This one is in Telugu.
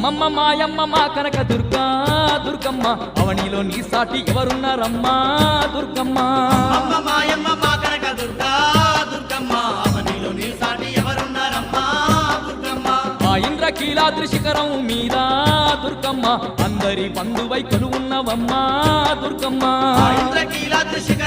అమ్మమ్మ మాయమ్మ మా కనక దుర్గా దుర్గమ్మ అవనిలో నీ సాటి ఎవరున్నారమ్మా దుర్గమ్మ అమ్మ మాయమ్మ మా కనక దుర్గా దుర్గమ్మ అవనిలో నీ సాటి ఎవరున్నారమ్మా దుర్గమ్మ ఆ ఇంద్రకీలాద్రి శిఖరం మీద దుర్గమ్మ అందరి బంధువై కొలువున్నవమ్మా దుర్గమ్మ ఇంద్రకీలాద్రి శిఖరం